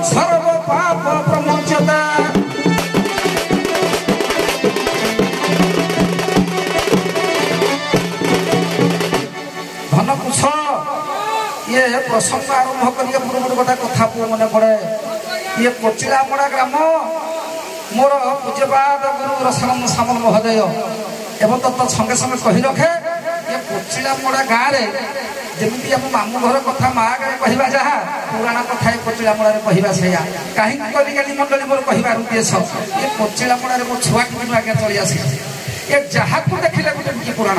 सर्व पाप प्रमुच्यते धनकुश ये प्रसंग आरंभ करिए पूर्व गोटे कथा मन पड़े ये कोचिलामड़ा ग्राम मोर पूज्यपाद गुरु रसानंद सामल महोदय एवं तो संगे संगे कही रखे ये कोचिलामड़ा गाँव में जमी आम मामू घर कथा माँ गाँव कह जहाँ पुराण कथा ये कोचिलामड़ा कहवा से कहीं कलिकाली मंडली मोर कहार उद्देश्य ये कोचिलामड़ा मो छुआ कि आगे चली आसी ये जहाँ को देखिले गोटे पुराण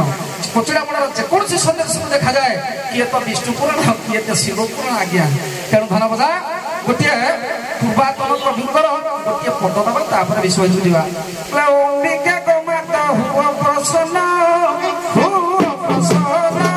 कोचिलामड़ा जेकोसी सन्देश देखा जाए किए तो विष्णु पुराण किए तो शिव पुराण आज्ञा तेणु धनबदा गोटे पूर्वातन कविंकर गोटे पद दबा विषय जुड़ा अंबिका गोमाता हुआ प्रसन्न हुआ प्रसन्न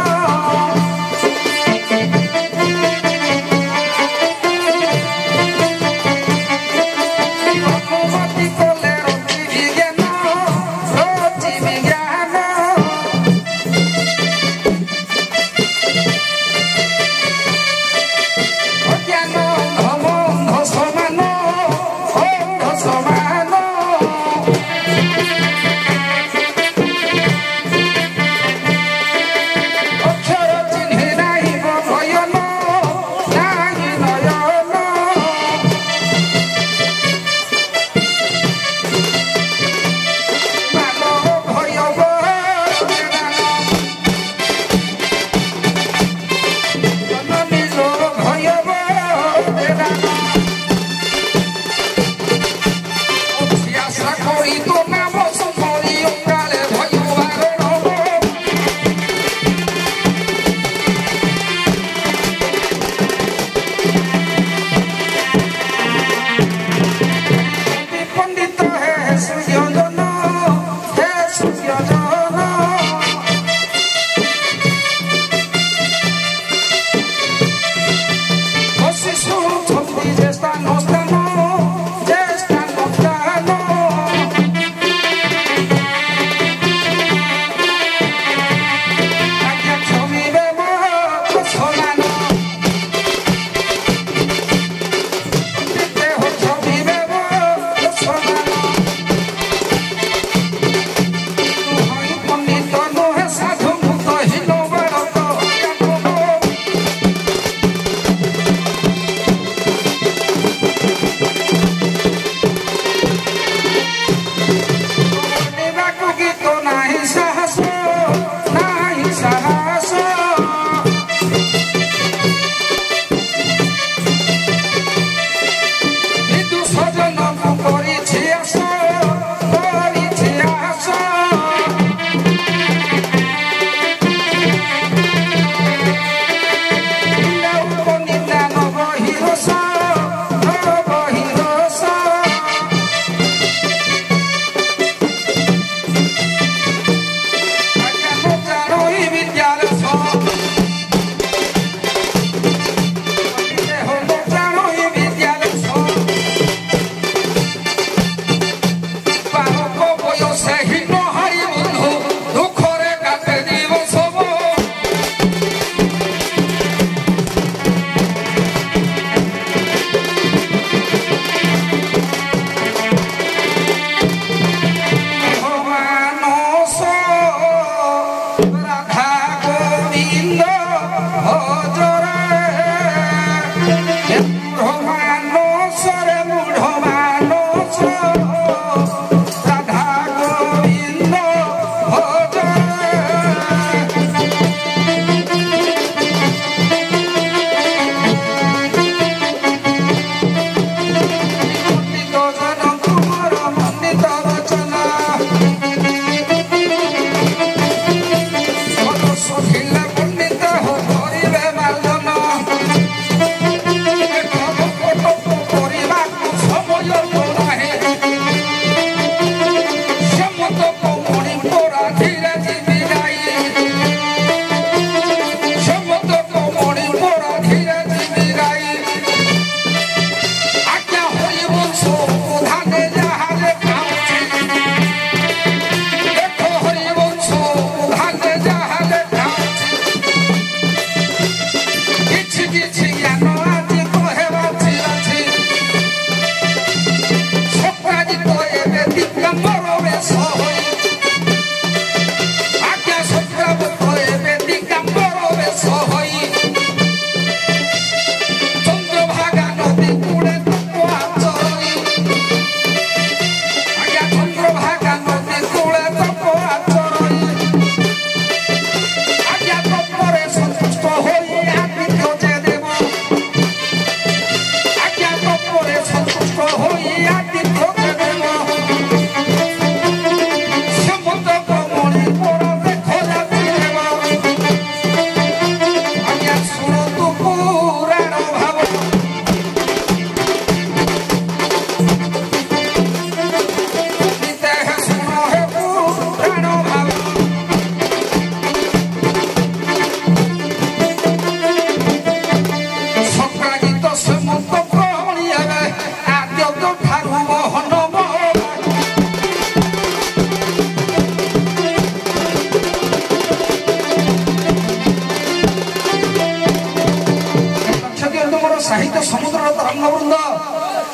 ସମୁଦ୍ର ତରଙ୍ଗବୃନ୍ଦ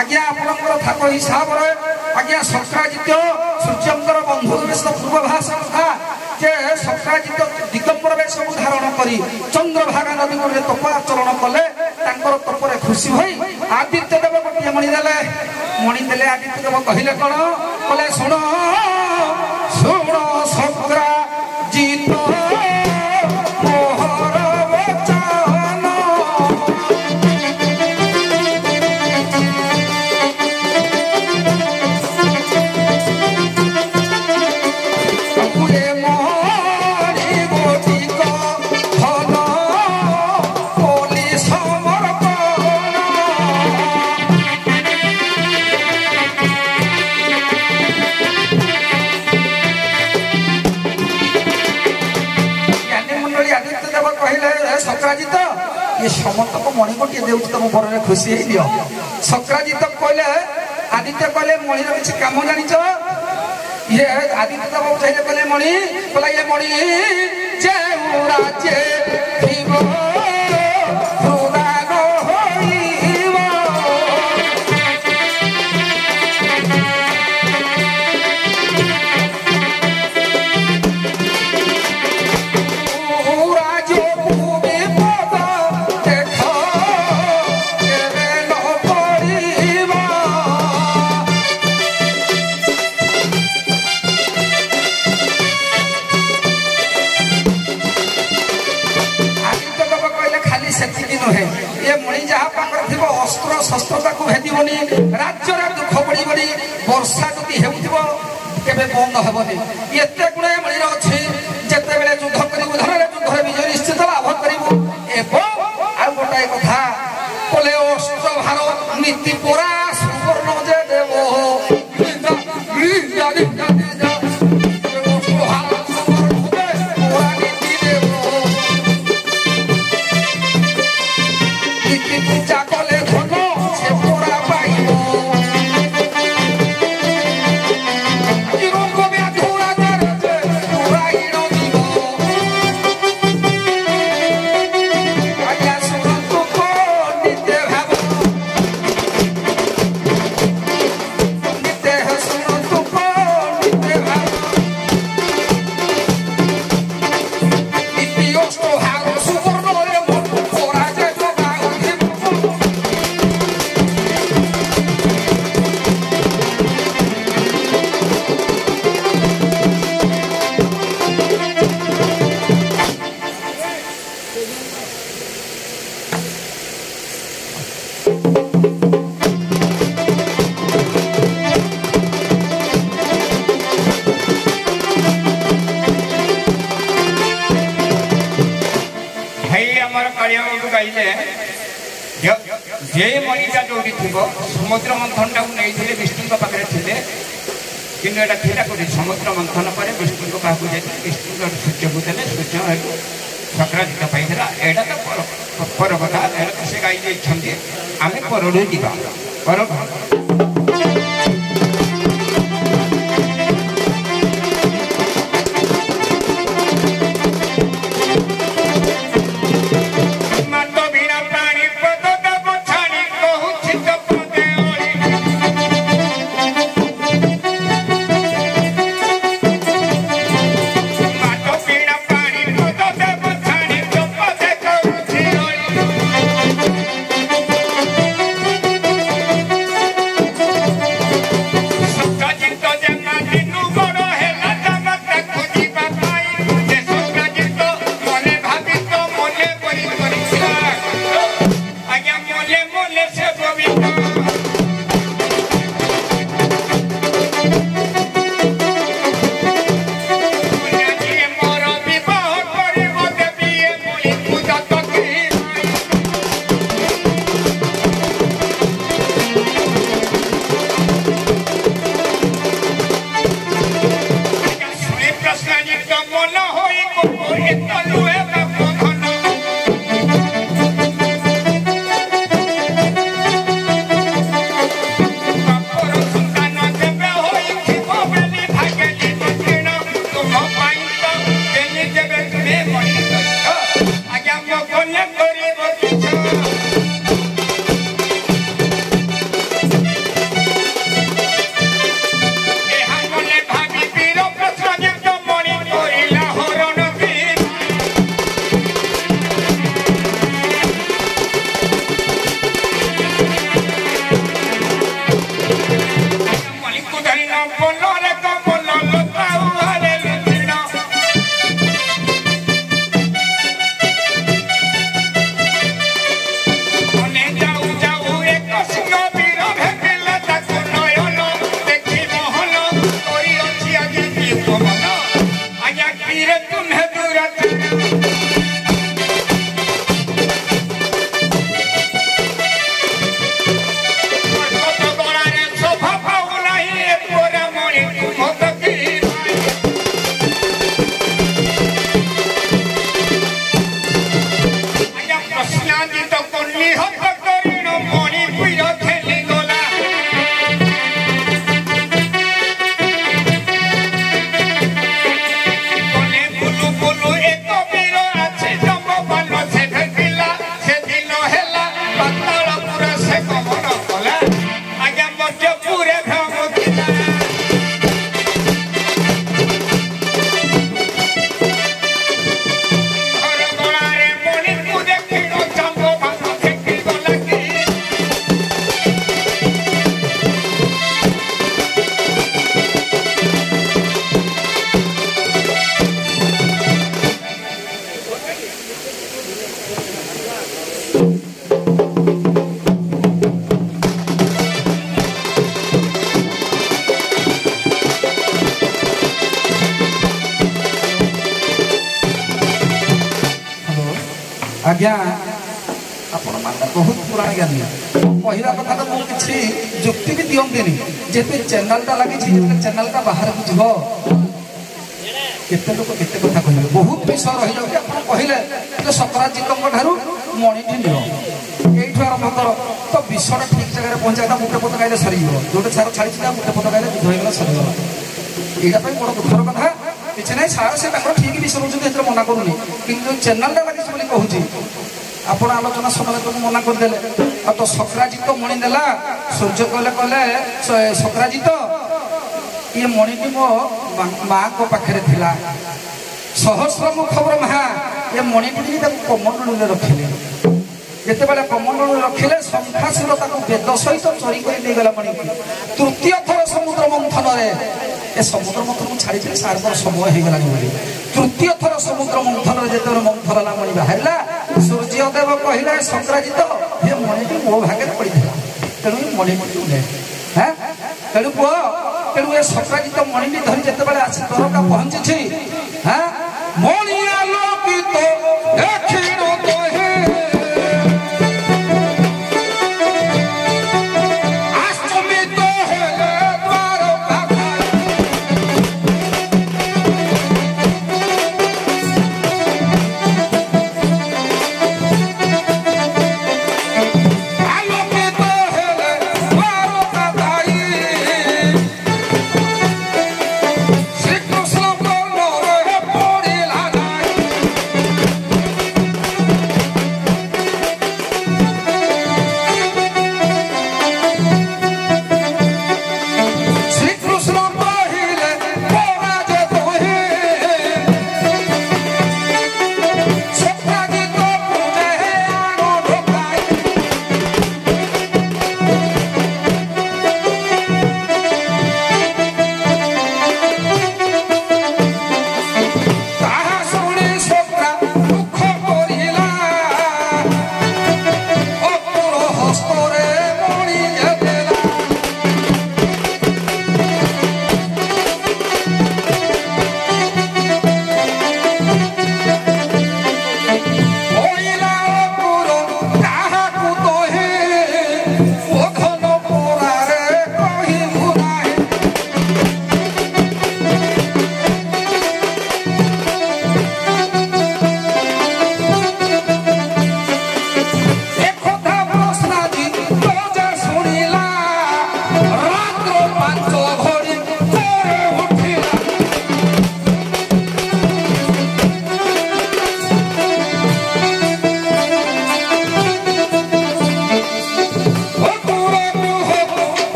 ଆଜ୍ଞା ଆପଣଙ୍କର ଥାକ ହିସାବରେ ଆଜ୍ଞା ଶକ୍ରାଜିତ ସୂର୍ଯ୍ୟଙ୍କର ବନ୍ଧୁ ବେଶ ପୂର୍ବଭାଷ କଥା ଯେ ଶକ୍ରାଜିତ ଦିଗମ୍ବର ବେଶକୁ ଧାରଣ କରି ଚନ୍ଦ୍ରଭାଗା ନଦୀ କୂଳରେ ତପାଚରଣ କଲେ ତାଙ୍କର ତପରେ ଖୁସି ହୋଇ ଆଦିତ୍ୟ ଦେବ ଗୋଟିଏ ମଣି ଦେଲେ ଆଦିତ୍ୟ ଦେବ କହିଲେ କଣ କହିଲେ ଶୁଣ ଶୁଣ ଶକ୍ରାଜିତ समस्तक मणि गोटे दे तुम बड़े खुशी दियो शक्राजित कहले आदित्य कहले मणिर किसी कम जान ये आदित्य देव चाहिए कहले मणि कहला ये मणि जे राज्य शस्त्रता को भेदबनी राज्य दुख पड़बनी वर्षा जदि होबे बंद हेबनी एत गुड़े मणि अच्छी जिते बड़े युद्ध करूँ धरे युद्ध विजय निश्चित लाभ करूँ एवं आउ गोटाए कथा बोले अष्ट भारत नीति परा सुवर्ण जे देव जे मणिटा जो समुद्र मंथन टाक नहीं विष्णु पाखे थे कि समुद्र मंथन पर विष्णु पाक विष्णु सूर्य को देने सूर्य शक्राजित पाई एटा तो पर कथा से गाई आम पर आज्ञा आपण माने बहुत पुराण ज्ञानी कहला कथा तो मुझे किसी जुक्ति भी दिखती जेते चैनलटा लगी चैनलटा बाहर को जीव केते लोक केते कथा कहले बहुत विषय रही जाऊँ आप कहले सकराजीत ठारू मणिटी नियो यही आरंभ कर तो विषय ठीक जगह पहुंचा मुटे पद गाइले सरी जोटे सार छाड़ी मुटे पद गाइले युद्ध होगा सरीगला यहाँ बड़ दुखर कथा किसी ना सार से ठीक विषय रोचे मना करूनी कि चैनलटा लगी कहूँ आपण आलोचना समय तुम मना करदे आ तो सकराजीत मणि देला सूर्य कहले कहले सकराजीत ये मणिटी मो माँ को पाखे थिला सहस्र मुख ब्रह्मा ये मणिटी कमंडल रखिले जितेबाला कमंडल रखिले शंखासुर वेद सहित चोरी कर मणि तृतीय थर समुद्र मंथन ए समुद्र मंथन को छाड़ी सार समय हो गला तृतीय थर समुद्र मंथन जो मंथरला मणि बाहर सूर्यदेव कहले सकराजीत ये मणिटी मो भागे पड़ी तेणु मणिटी ने हाँ तेणु पुह तेणु ये सकराजीत मणिटी धरी जितेबाला आसी द्वारका पहुंची हाँ मणि आलोकित देखिनो तोहे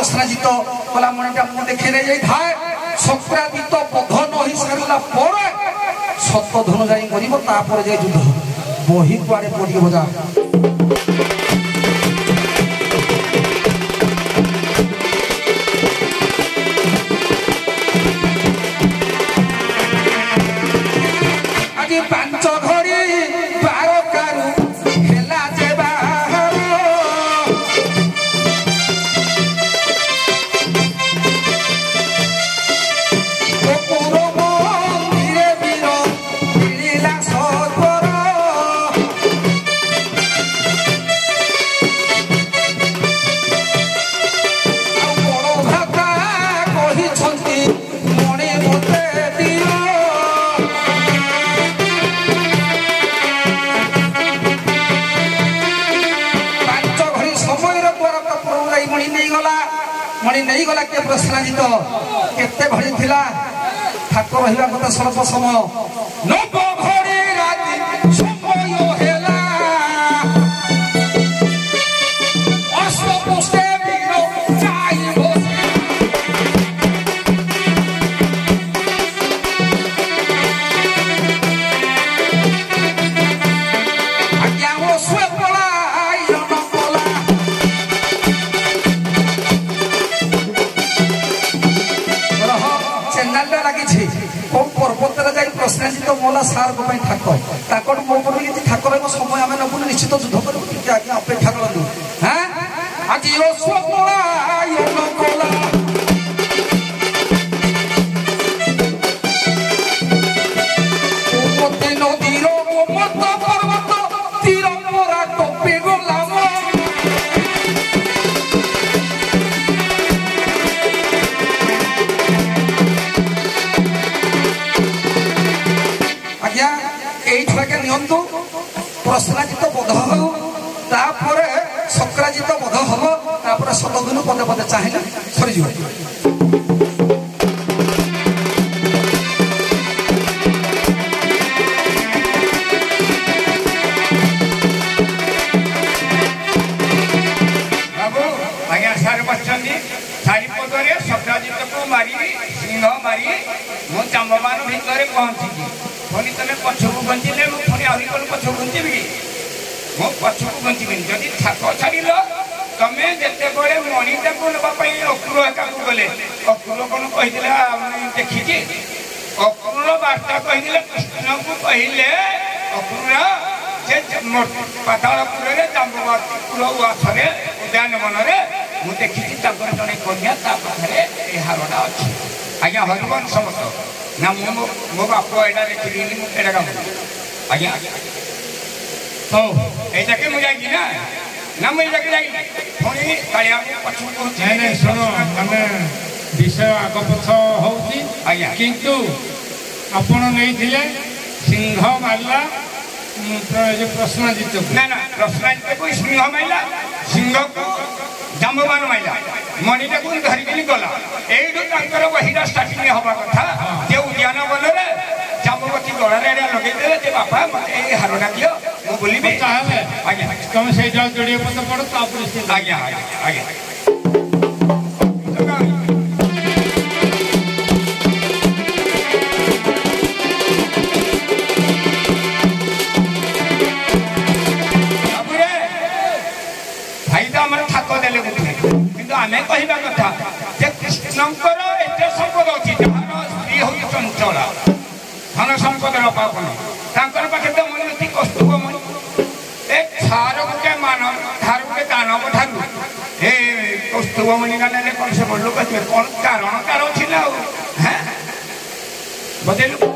सकराजीत कला मणिटा मुझे देखी नहीं जाए सकराजीत बध नही सारा पर सत धन जाई कर युद्ध बही कुआड़े पड़ी बजा आज 5 घड़ी 12 कारू खेला जेबा मणि नहीं गला के प्रश्नाजित केते घड़ी थिला ठाकुर रहिबा कथा सर्व समय 90 घड़ी राति समय हेला अष्टपुष्टे बिनो जाइबो आज्ञा हो सुए पड़ा पर्वत प्रश्नजित मोला सार को ठाक ताकत मो पर किसी ठाक रही समय आम नबुन निश्चित युद्ध करूँ आज्ञा अपेक्षा करूँ हाँ आज नदीर पर्वत तीर मोरा टपी गला आज्ञा ये नियंतु प्रश्नाजित बोध हो तापर शक्राजित बोध हम तापर शतदिन पदे पदे चाहिए सरीज चारिपदे शक्राजित को मारी सिंह मारी मो चामबान भितर पहुंची पुणी तुम पछक बंचिले पुणी आहरी कौन पछक बंचबी मो पछक बंचबी जदि थाक छाड़ तमें जिते बड़े मणिटा को नापी अक्रूर एका गले अक्रूर कौन कही देखी अक्रूर वार्ता कही कृष्ण को कहले अक्रूर से पातालपुर जाम्बवतीपुर उआसरे उद्यानवन मु देखी जड़े कन्या पाखे ये हारटा अच्छी आज्ञा हरिवन समस्त ना मो बाप एटा देखी मुझे आज्ञा तो यटा के मुझे ना ना मुझे जाई पुणी कालिया पछू शुण मैंने विषय आग पछ हो किंतु आपण नहीं सिंह मारला प्रश्नजित ना ना प्रश्नजित को सिंह मारला सिंह को जाम्बवान माइला मणिटा को धरिकी गला यू बहिरा स्टार्टिंग हवा कथा जे उद्यानवन जाम्बवती गड़े लगे बापा मत हारटा दियो मु बोली आज्ञा तुम से जोड़े पद पड़ आज्ञा आज्ञा आमे कहवा कथा जे कृष्णकर एते संपद अच्छी जहाँ स्त्री हूँ चंचला धन संपद पापन पाखे तो मन कस्तुभ मणि एक थार गोटे मानव थार गोटे दानव ठारू ए कस्तुभ मणि का ने कौन से लोक कौन कारण तार अच्छी ना हाँ बदलू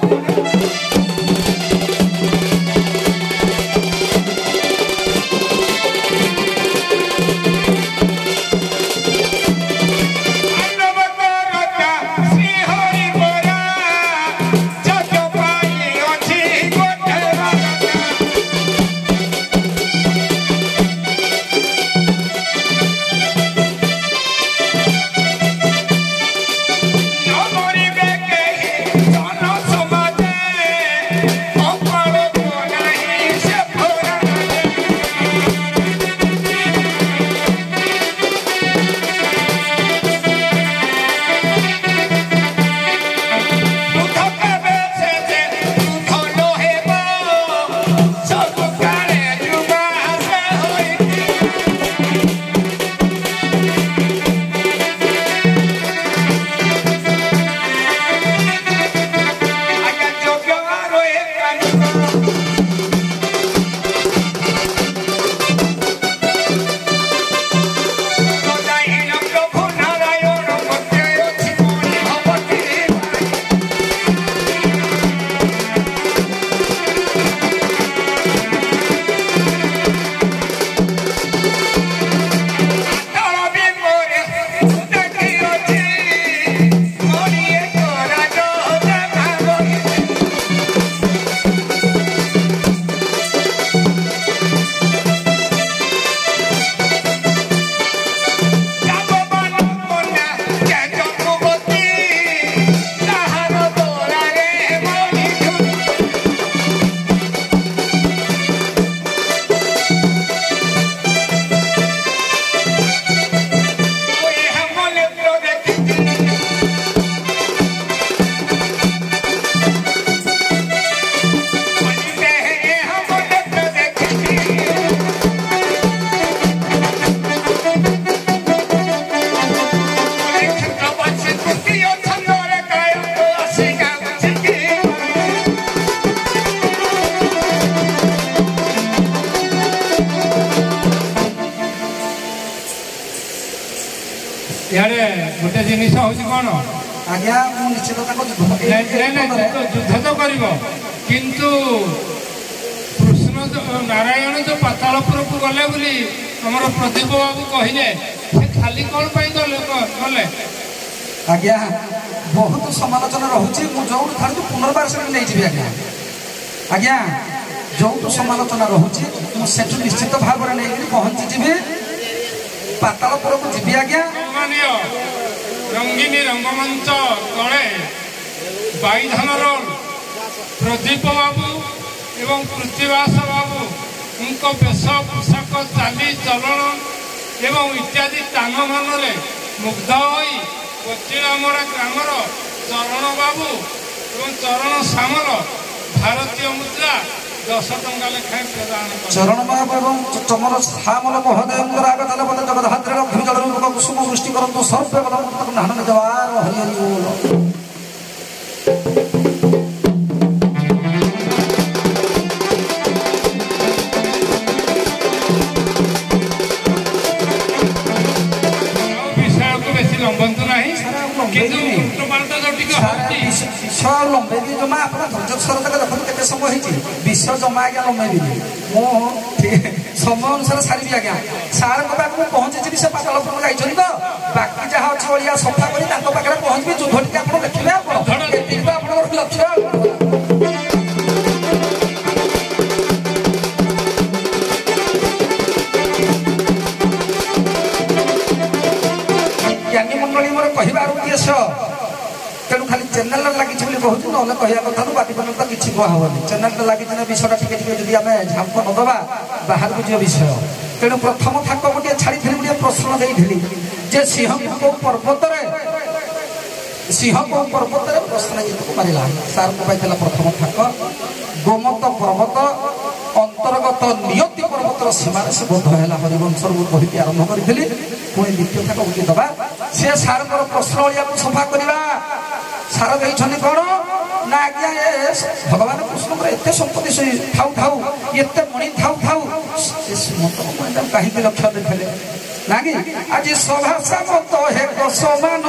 ଇଆଡ଼େ ଗୋଟେ ଜିନିଷ ହେଉଛି କ'ଣ ଆଜ୍ଞା ମୁଁ ନିଶ୍ଚିତ ତାଙ୍କ ଯୁଦ୍ଧ ତ କରିବ କିନ୍ତୁ କୃଷ୍ଣ ନାରାୟଣ ଯୋଉ ପାତାଳପୁରକୁ ଗଲେ ବୋଲି ଆମର ପ୍ରଦୀପ ବାବୁ କହିଲେ ସେ ଖାଲି କ'ଣ ପାଇଁ ଗଲେ ଆଜ୍ଞା ବହୁତ ସମାଲୋଚନା ରହୁଛି ମୁଁ ଯୋଉଠୁ ଥାନ୍ତି ପୁନର୍ବାର ସେଠି ନେଇଯିବି ଆଜ୍ଞା ଆଜ୍ଞା ଯୋଉଠୁ ସମାଲୋଚନା ରହୁଛି ମୁଁ ସେଠୁ ନିଶ୍ଚିତ ଭାବରେ ନେଇକି ପହଞ୍ଚିଯିବି ପାତାଳପୁରକୁ ଯିବି ଆଜ୍ଞା ରଙ୍ଗିନୀ ରଙ୍ଗମଞ୍ଚ ତଳେ ବାଇଧନର ପ୍ରଦୀପ ବାବୁ ଏବଂ ପୃଥ୍ୱୀବାସ ବାବୁଙ୍କ ବେଶ ପୋଷାକ ଚାଲିଚଳନ ଏବଂ ଇତ୍ୟାଦି ସ୍ଥାନମାନରେ ମୁଗ୍ଧ ହୋଇ କୋଚିଳାମଡ଼ା ଗ୍ରାମର ଚରଣ ବାବୁ ଏବଂ ଚରଣ ସାମଲ ଭାରତୀୟ ମୁଦ୍ରା 10 ଟଙ୍କା ଲେଖାଏଁ ପ୍ରଦାନ କଲେ। ଚରଣ ବାବୁ ଏବଂ ତମର ସାମଲ ମହୋଦୟଙ୍କର ଆଗତଲ ପଦ ଜଗଦ୍ଧାତ୍ରୀର ଭୂଜଳରୁ ଲୋକ କୁସୁମ ସୃଷ୍ଟି କରନ୍ତୁ ସର୍ବବଲ ନାନ ଜବାର ହରି ହରି ବୋଲ। ଲମ୍ବନ୍ତୁ ନାହିଁ କିନ୍ତୁ ବିଷ ଲମ୍ବେଇବି ଜମା ଆପଣ ଧୈର୍ଯ୍ୟ ସରକାର ଦେଖନ୍ତୁ କେତେ ସମୟ ହେଇଛି ବିଷ ଜମା ଆଜ୍ଞା ଲମ୍ବେଇବିନି ମୁଁ ସମୟ ଅନୁସାରେ ସାରିବି ଆଜ୍ଞା ସାର୍ଙ୍କ ପାଖକୁ ପହଞ୍ଚିଯିବି ସେ ପାତାଳପୁର ଯାଇଛନ୍ତି ତ ବାକି ଯାହା ଅଛି ଅଳିଆ ସଫା କରି ତାଙ୍କ ପାଖରେ ପହଞ୍ଚିବି ଯୁଦ୍ଧ ଟିକେ ଆପଣ ଦେଖିବେ ଆପଣ ଏତିକି ତ ଆପଣଙ୍କର ଲକ୍ଷ୍ୟ। ଜ୍ଞାନୀ ମଣ୍ଡଳୀ ମୋର କହିବାର ଉଦ୍ଦେଶ୍ୟ ତେଣୁ ଖାଲି ଚ୍ୟାନେଲରେ ଲାଗିଛି ବୋଲି କହୁଛୁ ନହେଲେ କହିବା କଥାରୁ ବାଟି ପର୍ଯ୍ୟନ୍ତ ତ କିଛି କୁହାହେବନି ଚ୍ୟାନେଲରେ ଲାଗିଛି ନା ବିଷୟଟା ଟିକେ ଟିକେ ଯଦି ଆମେ ଝାମ୍ପ ନଦେବା ବାହାରକୁ ଯିବ ବିଷୟ ତେଣୁ ପ୍ରଥମ ଥାକ ଗୋଟିଏ ଛାଡ଼ିଥିଲି ଗୋଟିଏ ପ୍ରଶ୍ନ ଦେଇଥିଲି ଯେ ସିଂହ କୋଉ ପର୍ବତରେ ପ୍ରଶ୍ନ ଜିତକୁ ମାରିଲା ସାର୍ଙ୍କୁ ପାଇଥିଲା ପ୍ରଥମ ଥାକ ଗୋମତ ପର୍ବତ ଅନ୍ତର୍ଗତ ନିୟତି ପର୍ବତର ସୀମାରେ ସେ ବୋଧ ହେଲା ହରିବଂଶରୁ ମୁଁ କହିକି ଆରମ୍ଭ କରିଥିଲି ପୁଣି ଦ୍ୱିତୀୟ ଥାକ ଗୋଟିଏ ଦେବା ସେ ସାର୍ଙ୍କର ପ୍ରଶ୍ନ ଅଳିଆକୁ ସଫା କରିବା ସାର ଦେଇଛନ୍ତି କ'ଣ ନା ଆଜ୍ଞା ଭଗବାନ କୃଷ୍ଣଙ୍କର ଏତେ ସମ୍ପତ୍ତି ଥାଉ ଥାଉ ଏତେ ମଣି ଥାଉ ଥାଉ ମଣିଟାକୁ କାହିଁକି ଲକ୍ଷ୍ୟ ଦେଇଥିଲେ ନା କି ଆଜି ସଭାଷା ମତ ହେକ ସମାନ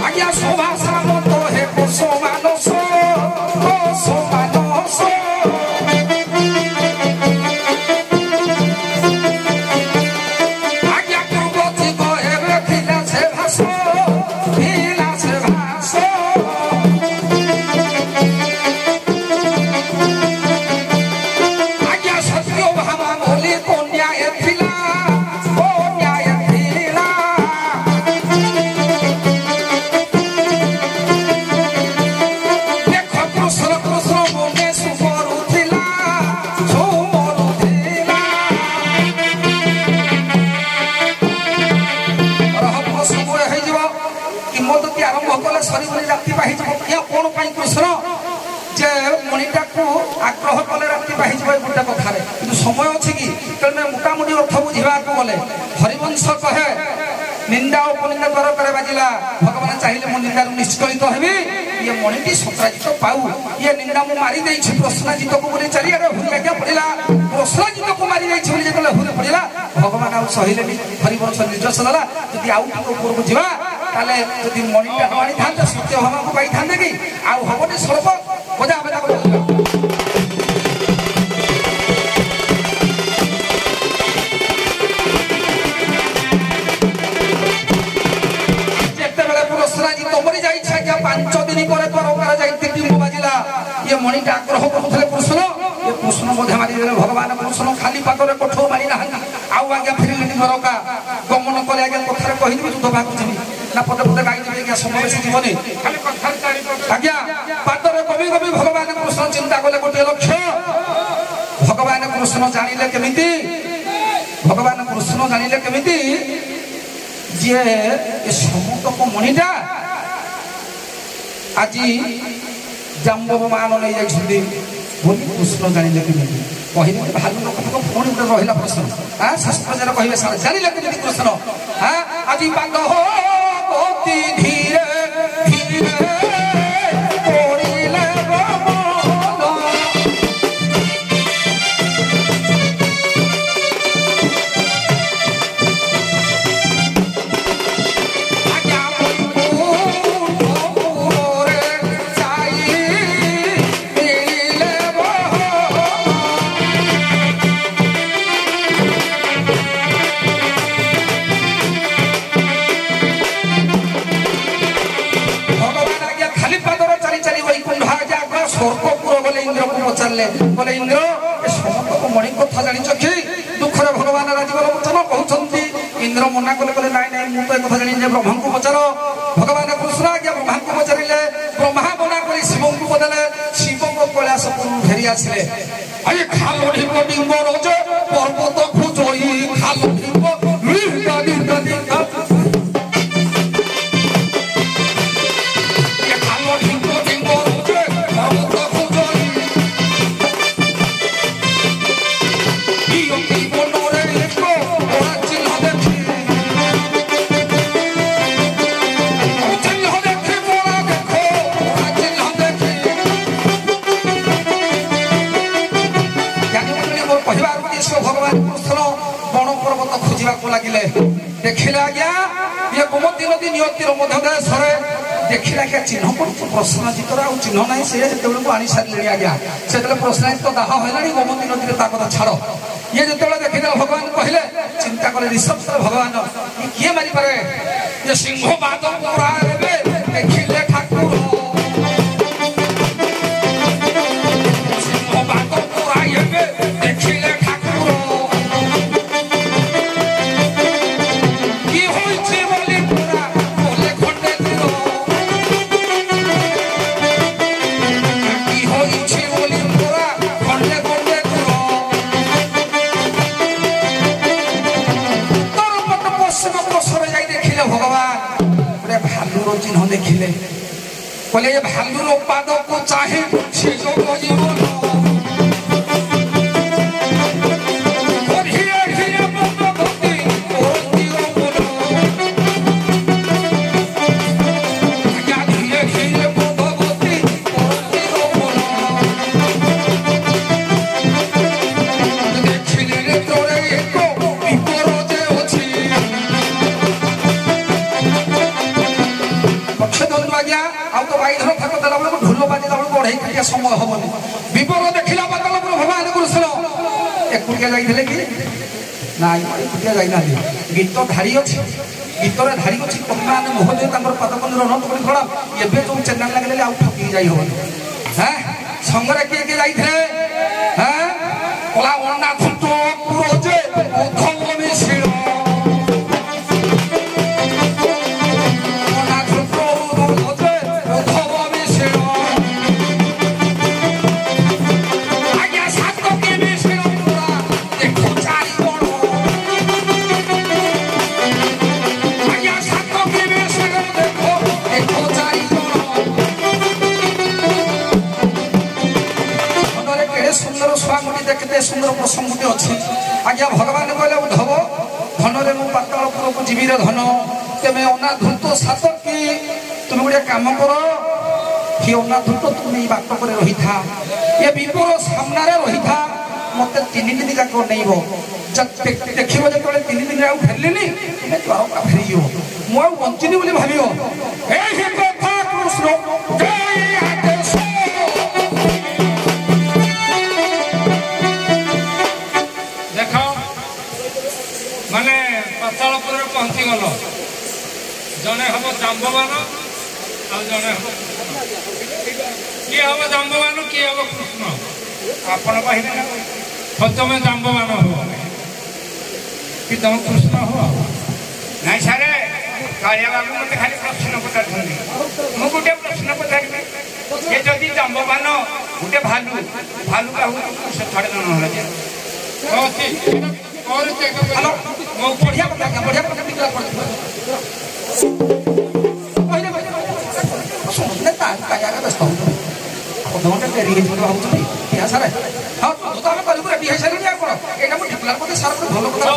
ଆଜ୍ଞା ସଭାଷା ମତ ହେକ ସମାନ ଆଗ୍ରହ କଲେ ରାତି ବାହିଯିବ ଗୋଟେ କଥାରେ କିନ୍ତୁ ସମୟ ଅଛି କି ତେଣୁ ମୋଟାମୋଟି ଅର୍ଥ ବୁଝିବାକୁ ଗଲେ ହରିବଂଶ କହେ ନିନ୍ଦା ଉପନିନ୍ଦା କର କରେ ବାଜିଲା ଭଗବାନ ଚାହିଁଲେ ମୁଁ ନିନ୍ଦାରୁ ନିଷ୍କଳିତ ହେବି ଇଏ ମଣିଟି ସତ୍ରାଜିତ ପାଉ ଇଏ ନିନ୍ଦା ମୁଁ ମାରି ଦେଇଛି ପ୍ରଶ୍ନାଜିତକୁ ବୋଲି ଚାରିଆଡ଼େ ହୁରି ଆଜ୍ଞା ପଡ଼ିଲା ପ୍ରଶ୍ନାଜିତକୁ ମାରି ଦେଇଛି ବୋଲି ଯେତେବେଳେ ହୁରି ପଡ଼ିଲା ଭଗବାନ ଆଉ ସହିଲେନି ହରିବଂଶ ନିର୍ଦ୍ଦେଶ ଦେଲା ଯଦି ଆଉ ଟିକେ ଉପରକୁ ଯିବା ତାହେଲେ ଯଦି ମଣିଟା ନ ଆଣିଥାନ୍ତେ ସତ୍ୟଭାମାକୁ ପାଇଥାନ୍ତେ କି ଆଉ ହବନି ସ୍ୱଳ୍ପ ବଜା ବଜା ପାଞ୍ଚ ଦିନ ପରେ ପରକାର ଯାଇକି ଟିମ୍ବ ବାଜିଲା ଇଏ ମଣିଟା ଆଗ୍ରହ କରୁଥିଲେ କୃଷ୍ଣ ଏ କୃଷ୍ଣ ମଧ୍ୟ ମାରିଦେଲେ ଭଗବାନ କୃଷ୍ଣ ଖାଲି ପାଦରେ କୋଠ ମାରି ନାହାନ୍ତି ଆଉ ଆଜ୍ଞା ଫେରିଲେନି ଘରକା ଗମନ କଲେ ଆଜ୍ଞା କଥାରେ କହିଦେବି ଯୁଦ୍ଧ ଭାଗକୁ ଯିବି ନା ପଦେ ପଦେ ଗାଇଦେବି ଆଜ୍ଞା ସମାବେଶ ଯିବନି ଆଜ୍ଞା ପାଦରେ କବି କବି ଭଗବାନ କୃଷ୍ଣ ଚିନ୍ତା କଲେ ଗୋଟିଏ ଲକ୍ଷ୍ୟ ଭଗବାନ କୃଷ୍ଣ ଜାଣିଲେ କେମିତି ଯିଏ ଏ ସମୁଦ୍ରକ ମଣିଟା ଆଜି ଜାମ୍ବବ ମାନ ନେଇ ଯାଇଛନ୍ତି ବୋଲି କୃଷ୍ଣ ଜାଣିଲେ କେମିତି କହିଲେ ଭାଲୁ କଥା ତ ପୁଣି ଗୋଟେ ରହିଲା ପ୍ରଶ୍ନ ଶାସ୍ତ୍ରରେ କହିବେ ଜାଣିଲେ କେମିତି କୃଷ୍ଣ ଆଜି ପାଦ ଅତି ଧୀରେ ଧୀରେ स्वर्गपुर गले इंद्र को पचारे बोले इंद्र ए समस्त मणि कथा जानिछ कि दुखरे भगवान राजीवर वचन कहउछंती इंद्र मना कले बोले नाइ नाइ मु तो कथा जानि जे ब्रह्मा को पचार भगवान कृष्ण आज्ञा ब्रह्मा को पचारिले ब्रह्मा मना करी शिव को बदले शिव को कैलाश फेरी आसिले अरे खालो ढिंग डिंग रोज पर्वत भुजई खालो ढिंग लिंगा लिंगा लिंगा ये खालो ढिंग डिंग रोज पर्वत भुजई इयो की बनरे एको ओरा चिन्ह देखी चिन्ह देखी मोरा देखो ओरा चिन्ह देखी कहबार उद्देश्य भगवान कृष्ण बण पर्वत खोजा लगे देखिले आज्ञा ये गोमती नदी नियतिर मध्य देश देखिले आज्ञा चिन्ह पड़े प्रश्नजितर आ चिन्ह ना सी जो आनी सारे आज्ञा से प्रश्नजित दाह है गोमती नदी में कथा छाड़ ये जो देखिले भगवान कहले चिंता कले ऋषभ भगवान किए मारिपे ये सिंह बाद पूरा देखिले ठाकुर सिंह बाद पूरा देखिले चिन्ह देखिले बोले ये भालुर पाद को चाहे समय हम विपर देखला भगवान कृष्ण एकुटिया जाइए कि ना एकुटिया जाइना गीत धारी अच्छी गीतर धारी अच्छी कविमान महोदय पदकंदर नट कर खड़ा एवं जो चेन्नई लगे आउ ठकी जाई हम हाँ संगरे किए किए जाइए हाँ कला अना खुट पुरोजे उद्धव मिश्र सुंदर प्रसंग अच्छी आज्ञा भगवान कहले उद्धव धन रे मु पातालपुर को जीवी धन तेमे अनाधूत सात कि तुम गोटे काम कर कि अनाधूत तुम बाट पर रही था ये विपर सामने रही था मत 3 दिन जाक नहीं देखो जो 3 दिन आउ फेरलिनी तुम्हें द्वार का फेरी मु बंचिनी बोली भाव कृष्ण माने पातालपुर पहुंची गल जड़े हम जाम्बवान आने किए हम जाम्बवान किए हम कृष्ण आपण कहले ना तुम जाम्बवान हो कि तुम कृष्ण हो नहीं सारे कालिया बाबू मत खाली प्रश्न पचार मु गोटे प्रश्न पचारि ये जदि जाम्बवान गोटे भालू भालू का से थोड़े जन होला जे और हेलो मो बढ़िया पता निकला पड़ पहले सुन ता काया का व्यस्त हो दोंडे तेरी हे जो होउछ या सारे हां तो हम करू रेडी हे सारे या कोन एटा मो डिक्लेयर करते सार भलो कथा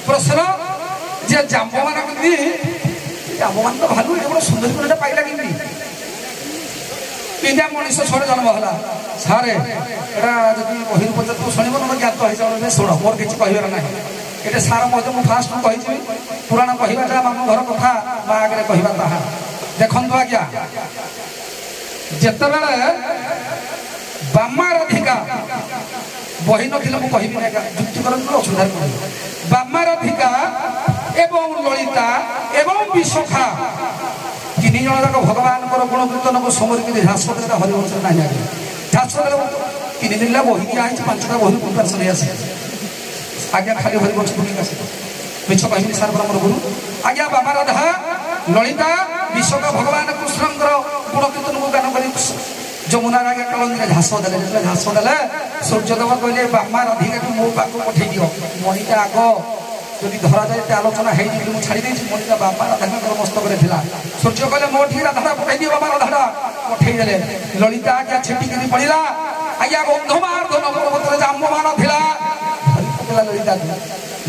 प्रश्न जे जाम्बवान कदी जाम्बवान तो भालू ए बड़ सुंदर कोनटा पाइला किनी पिंजा मनीष छोड़ जन्म होला सारे एटा जदि बहिर पचर तो सुनिबो न ज्ञात है जने सुन मोर किछि कहिबार नाही एटा सारा मते मु फास्ट कहि पुराण कहिबाटा हम घर कथा बा आगे कहिबा ताहा देखंतु आज्ञा जेतबेले बामाराधिका बहि नथिले मु कहिबि ना जुक्ति करन असुविधा कर बामाराधिका एवं ललिता एवं विशाखा ତିନି ଜଣ ଯାକ ଭଗବାନଙ୍କର ଗୁଣ କୀର୍ତ୍ତନକୁ ସମରିକି ହ୍ରାସ ଦେଲେ ହରିବଂଶ ନାହିଁ ଆଜ୍ଞା ହ୍ରାସ ଦେଲେ 3 ଦିନ ବହି ଦିଆହେଇଛି 5ଟା ବହି ପ୍ରିପାରେସନ୍ ହେଇ ଆସେ ଆଜ୍ଞା ଖାଲି ହରିବଂଶ ଶୁଣିକି ଆସେ ମିଛ କହିବି ସାର୍ ଆମର ଗୁରୁ ଆଜ୍ଞା ବାବା ରାଧା ଲଳିତା ବିଶ୍ୱକ ଭଗବାନ କୃଷ୍ଣଙ୍କର ଗୁଣ କୀର୍ତ୍ତନକୁ ଗାନ କରି ଯମୁନାର ଆଜ୍ଞା କଳଙ୍ଗରେ ଘାସ ଦେଲେ ଯେତେବେଳେ ଘାସ ଦେଲେ ସୂର୍ଯ୍ୟଦେବ କହିଲେ ବାମା ରାଧିକାକୁ ମୋ ପାଖକୁ ପଠେଇ ଦିଅ ମଣିଟା ଆଗ ଯଦି ଧରାଯାଏ ଏତେ ଆଲୋଚନା ହେଇଯିବି ମୁଁ ଛାଡ଼ି ଦେଇଛି ମଣିଟା ବାମା ରାଧାଙ୍କର ମସ୍ତକରେ ଥିଲା ସୂର୍ଯ୍ୟ କହିଲେ ମୋଠି ରାଧାଟା ପଠେଇ ଦିଅ ବାମା ରାଧାଟା ପଠେଇ ଦେଲେ ଲଳିତା ଆଜ୍ଞା ଛିଟିକିରି ପଡ଼ିଲା ଆଜ୍ଞା ବନ୍ଧୁମାର୍ଦ୍ଧନ ପର୍ବତରେ ଜାମ୍ବମାନ ଥିଲା ଧରିପକେଇଲା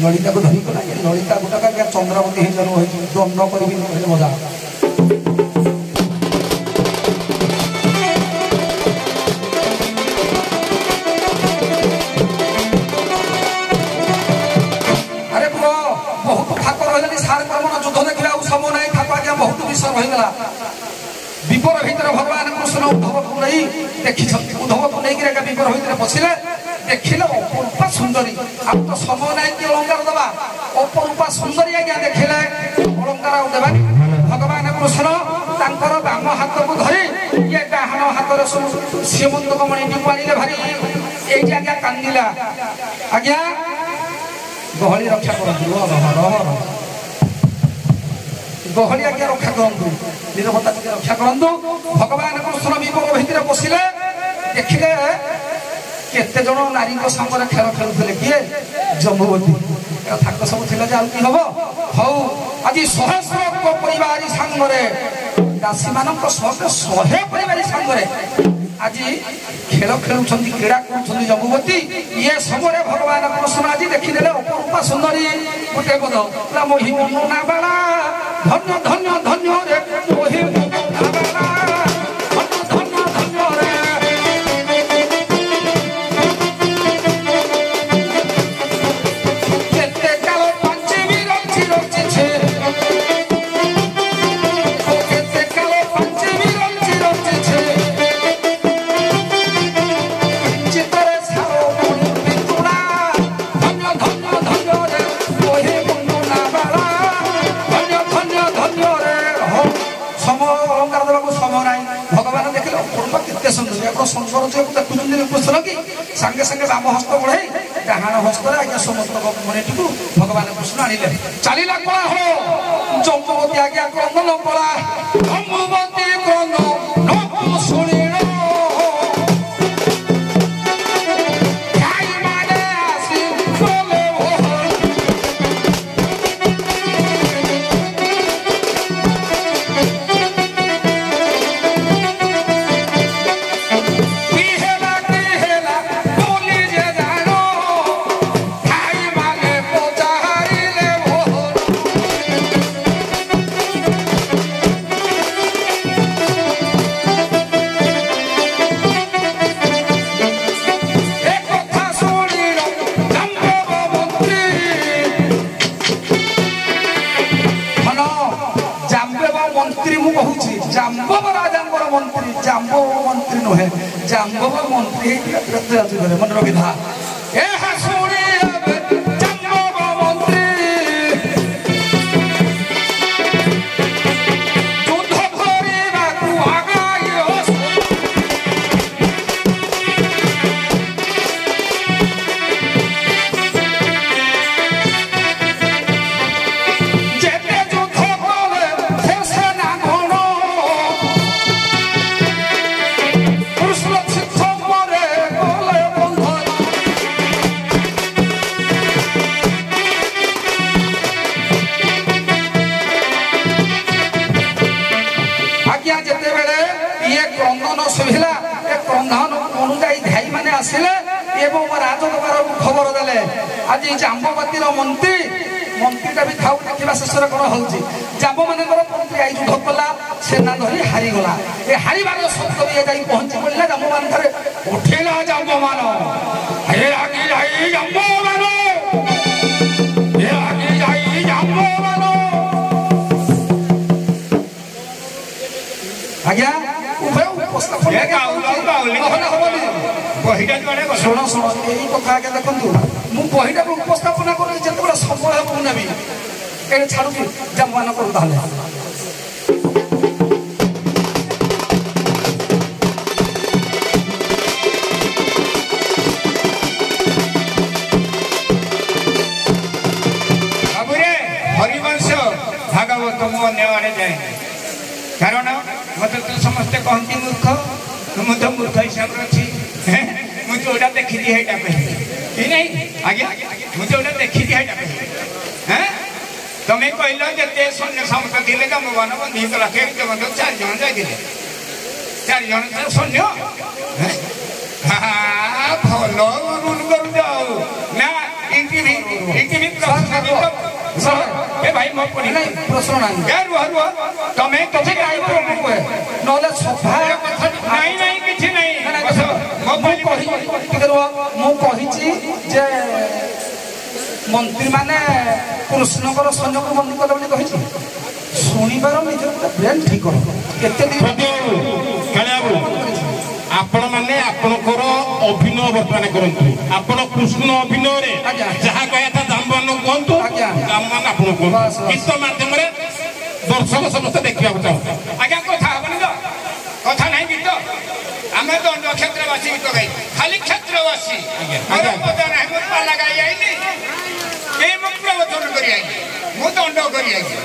ଲଳିତାକୁ ଧରିକଲା ଲଳିତା ଗୋଟାକ ଆଜ୍ଞା ଚନ୍ଦ୍ରାବତୀ ହେଇ ଜନ୍ମ ହେଇଛି ଦଣ୍ଡ କରିବି କହିଲେ ମଜା विपर भितर भगवान कृष्ण उद्धव को नहीं देखी उद्धव को नहीं विपर भितर पशिले देखिले अपरूपा सुंदरी आप तो समय ना कि अलंकार दबा अपरूपा सुंदरी आज्ञा देखिले अलंकार देवा भगवान कृष्ण तांकर बाम हाथ को धरी ये डाहाण हाथ श्रीमंत कमणी आनिले भारी ये आज्ञा कांदिला आज्ञा गहली रक्षा करते गहली आज्ञा रक्षा करूँ निरवता रक्षा करूँ भगवान कृष्ण विपर भितर पशिले देखिले केते जन नारी सांगे खेल खेलुले किए जम्बुवती थाक सब थी कि हम हौ आज सहस्र परिवार सांगे दासी मान 100 परिवार सांगे आज खेल खेलुं क्रीड़ा कर जम्बुवती ये समय भगवान कृष्ण आज देखीदे अपरूपा सुंदरी गोटे पद मोहि मुना बाला धन्य धन्य धन्य रे मोहि मुना बाला धन्य धन्य रे केते काल पंचमी रची रची छे ओ केते काल पंचमी रची रची छे चितरे सारो मुनि बितुड़ा धन्य धन्य धन्य रे मोहि मुना बाला धन्य धन्य धन्य रे हो समय अलंकार देवा समय ना भगवान देखिले अपरूपा केते सुंदर एक संसार जो देखुଛନ୍ତି कृष्ण की संगे संगे बाम हस्त बढ़ाई डाहाण हस्त आज्ञा समस्त मणिटी को भगवान कृष्ण आनिले चलिला कला हो जम्बुवती आज्ञा क्रंदन कला जम्बुवती क्रंदन नको शुणिलो गाई माने आसी बोले जाम्बव राजा मंत्री जाम्बव मंत्री नुहे जाम्बव मंत्री मन रखी था खबर देले आज जाम्बवती मंत्री मंत्रीटा भी थाउ देखा शेष कौन हो जाम्ब मान मंत्री आई युद्ध कला सेना धरी हारीगला ये हारिबार शब्द भी जाई पहुंची पड़ा जाम्ब मान उठेला जाम्ब मान आज्ञा उभय शुण शुण यही कथा आगे देखु मुझे बहीटा उपस्थापना करी जिते समय हम नेबी ये छाड़ू जाम्ब मान ହିସାବରେ ଅଛି ମୁଁ ଯୋଉଟା ଦେଖିଛି ସେଇଟା କହିବି କି ନାହିଁ ଆଜ୍ଞା ମୁଁ ଯୋଉଟା ଦେଖିଛି ସେଇଟା କହିବି ତମେ କହିଲ ଯେତେ ସୈନ୍ୟ ସାମନ୍ତ ଥିଲେ ଜମବାନ ବନ୍ଦୀ ହେଇଥିଲା କେମିତି ମଧ୍ୟ 4 ଜଣ ଯାଇଥିଲେ 4 ଜଣ ସୈନ୍ୟ ଭଲ ରୁଲ କରୁଛ ଆଉ ନା ଏ ଭାଇ ମୋ ପ୍ରଶ୍ନ ନାହିଁ ରୁହ ତମେ କିଛି ନହେଲେ ସଭା ନାଇଁ ନାଇଁ କିଛି ନାହିଁ ମୁଁ କହିଛି ଯେ ମନ୍ତ୍ରୀ ମାନେ କୃଷ୍ଣଙ୍କର ସୈନ୍ୟକୁ ବନ୍ଦୀ କଲେ ବୋଲି କହିଛି ଶୁଣିବାର ନିଜର ବ୍ରେନ୍ ଠିକ କର କେତେ ଦିନ ଆପଣ ମାନେ ଆପଣଙ୍କର ଅଭିନୟ ବର୍ତ୍ତମାନ କରନ୍ତୁ ଆପଣ କୃଷ୍ଣ ଅଭିନୟରେ ଯାହା କହିବା କଥା ଦାମବାନ କୁହନ୍ତୁ ଦାମବାନ ଆପଣ କୁହନ୍ତୁ ଗୀତ ମାଧ୍ୟମରେ ଦର୍ଶକ ସମସ୍ତେ ଦେଖିବାକୁ ଚାହୁଁ ଆଜ୍ଞା କଥା ହବନି ତ କଥା ନାହିଁ ଗୀତ ଆମେ ଦଣ୍ଡ କ୍ଷେତ୍ରବାସୀ ଗୀତ ଗାଇ ଖାଲି କ୍ଷେତ୍ରବାସୀ ମଜା ନାହିଁ ମୁଁ ପାଲା ଗାଇ ଆଇଲି ଏ ମୁଁ ପ୍ରବଚନ କରି ଆଇଲି ମୁଁ ଦଣ୍ଡ କରି ଆଇଲି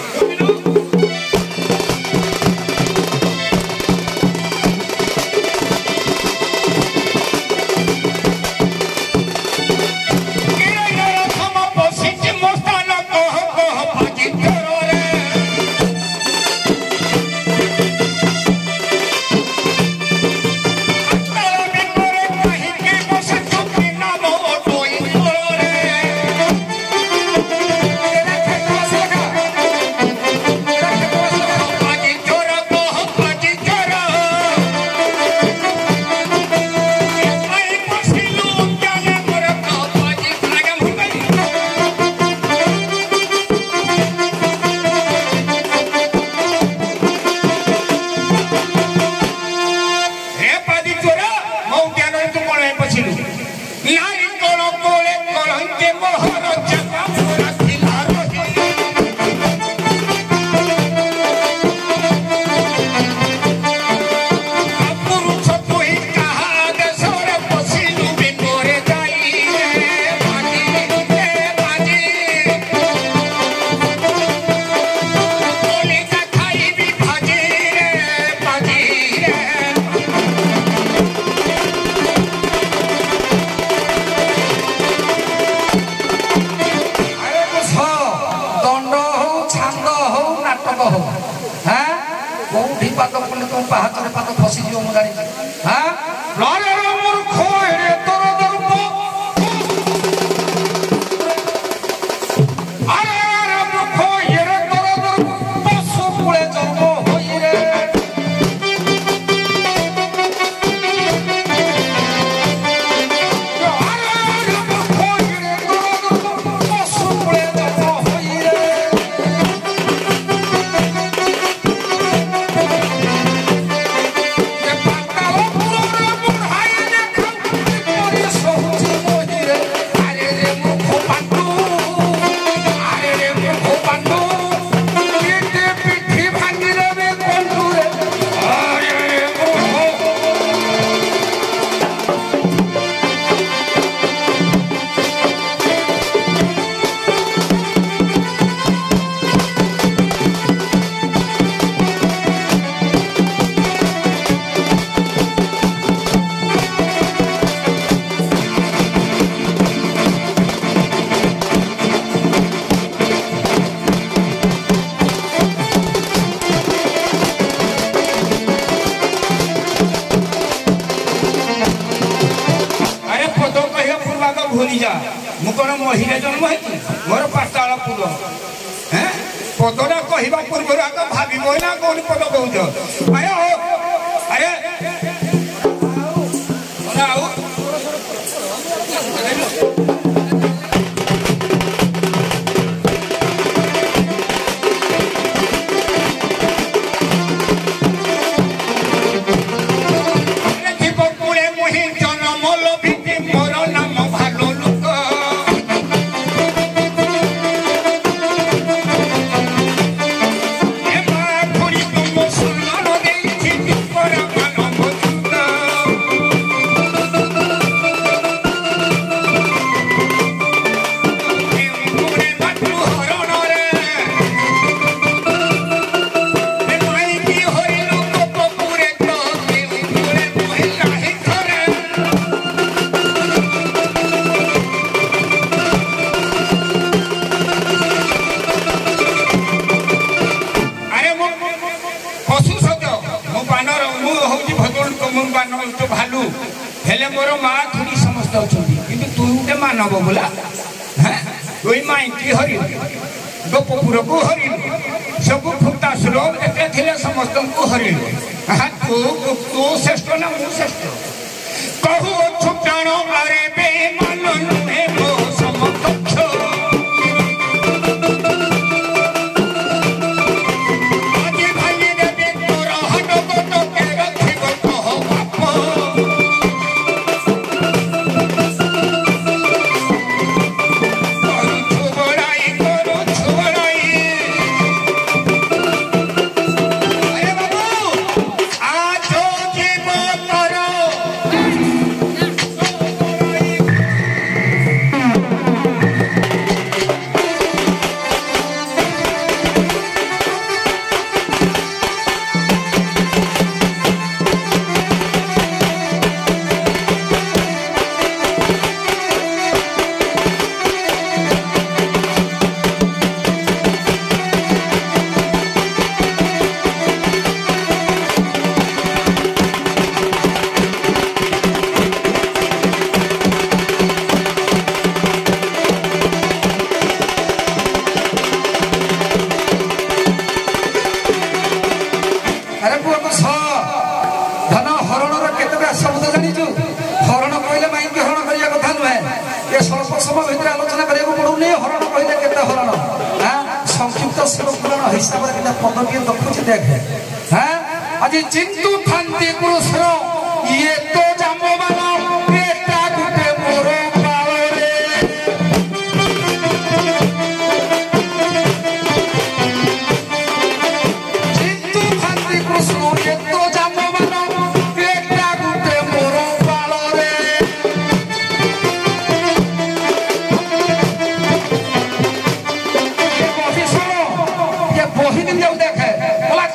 ପାହାଚରେ ପାଦ ଖସିଯିବ ମୁଁ ଜାଣିଛି भूली जा मु कौन महिला जन्म है मोर पाताल पुर पदटा कहवा पूर्व आग भाव ना कौन पद कौच अरे मान भालू हेले मोर माँ खुड़ी समस्त अच्छा कि तू गोटे मानव बोला तुई माइकी हरिण गोपुर को हरिण सब फुटा श्लोक देखे समस्त को हरिण तू श्रेष्ठ ना मु श्रेष्ठ कहू छुटाण अरे बेमान नुहे मो समकक्ष আজি চিন্তু থান্তি পুরুষর ইয়ে তো জামবান এটা গুটে মোর পাওরে চিন্তু থান্তি পুরুষ ইয়ে তো জামবান এটা গুটে মোর পাওরে বহি শোনো ये বহি দিন যাও দেখে বলা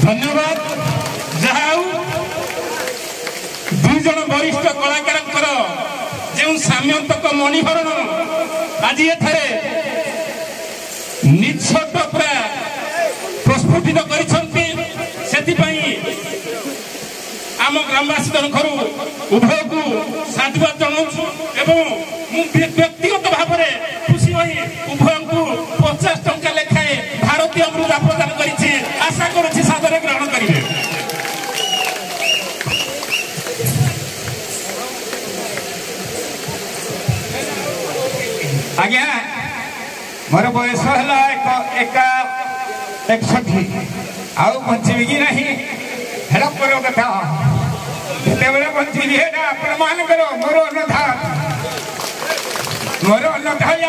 धन्यवाद जहाउ दुई जन वरिष्ठ कलाकार जो साम्यंतक मणिहरण आज एठारे निछट पूरा प्रस्फुटित कर आम ग्रामवासी जनकर उभय को साधुवाद जनाऊँ व्यक्तिगत भाव में खुशी हुई उभय को 50 टंका लेखाए भारतीय मुद्रा प्रदान कर आशा करुच्ची सादर ग्रहण करेंगे। आज्ञा मोर बयस है 61 आउ बची कि नहीं हेड़ा पर कथा जिते बची आपण मान करो मोर अन्नधा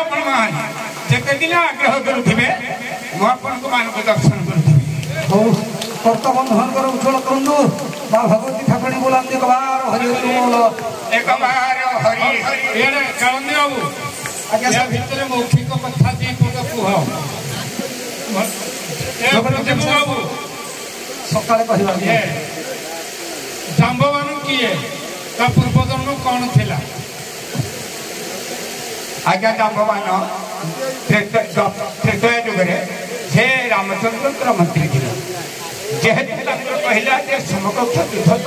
आपण मान जिते दिन आग्रह करुवे मुझे आपण मान को दर्शन करुवी कर्तव्य उज्ज्वल करूँ। माँ भगवती ठाकुराणी बोलांती एक बार हरि हरि बोल एक बार हरि ଏଇଟା କାଳନ୍ଦୀ ବାବୁ ଆଜ୍ଞା ୟା ସାର୍ ଭିତରେ ମୌଖିକ କଥା ଦି ପଦ କୁହ ପ୍ରଦୀପ ବାବୁ ସକାଳେ କହିବା ଏ ଜାମ୍ବବାନ କିଏ ତା ପୂର୍ବଜନ୍ମ କ'ଣ ଥିଲା आज्ञा जाम्बवान त्रेतया जुगे से रामचंद्र मंत्री थे जेहेतु कहला समकक्ष युद्ध